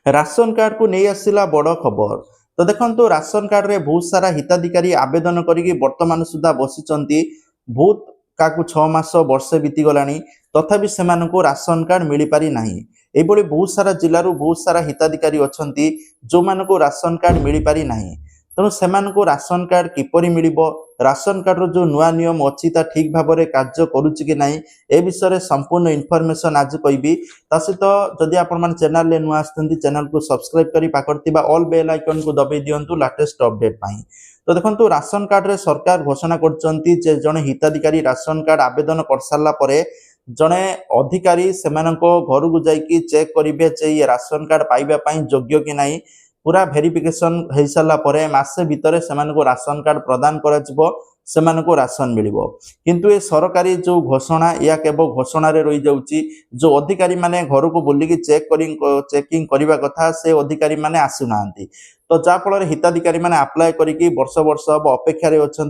Ration card को नहीं आसला बड़ खबर। तो देखो राशन कार्ड रे बहुत सारा हिताधिकारी आवेदन करी वर्तमान सुधा बसी बहुत क्या 6 मास वर्षे बीती गलानी तथापि से राशन कार्ड मिल पारि ना। ये बहुत सारा जिलूर बहुत सारा हिताधिकारी अच्छा जो मान राशन कार्ड मिल पारि ना। तेणु से राशन कार्ड किपर मिल राशन कार्ड जो नुआ नियम अच्छी ठीक भाव में कार्य करुच्ची कि ना ए विषय संपूर्ण इनफर्मेशन आज कहि सहित जदि आपण चैनल नुआ आसती चैनल को सब्सक्राइब कर पाखर ऑल बेल आइकन को दबाई दिंतु लाटेस्ट अपडेट पाई। तो देखो राशन कार्ड रे सरकार घोषणा कर जड़े हिताधिकारी राशन कार्ड आवेदन कर सारा जड़े अधिकारी से घर को जाकि चेक करेंगे ये राशन कार्ड पाइबा योग्य कि नहीं पूरा वेरिफिकेशन हो सारा मासे भितर से राशन कार्ड प्रदान कर राशन मिल किंतु ये सरकारी जो घोषणा या केवल घोषणा रही जाऊँगी जो अधिकारी माने घर को बुलिकी चेकिंग करने कथा से अधिकारी माने आसुना तो जाफल हिताधिकारी माने अप्लाई करके वर्ष वर्ष हम अपेक्षार अच्छा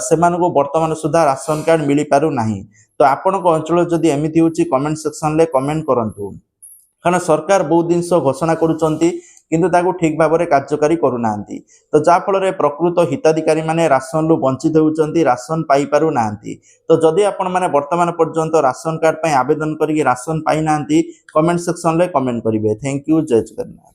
से वर्तमान सुधा राशन कार्ड मिल पार ना। तो आपण अंचल जदि एमती होची कमेंट सेक्शन में कमेंट करंतु कारण सरकार बहुत जिनस घोषणा करुचंती किंतु ताकू ठीक भाव में कार्यकारी करूना। तो जाफल प्रकृत हिताधिकारी माने राशन रु वंचित होती राशन पाई पारु ना। तो जदि आपण माने वर्तमान पर्यंत राशन कार्ड आवेदन करके राशन पाई ना कमेंट सेक्शन में कमेंट करेंगे। Thank you. जय जगन्नाथ।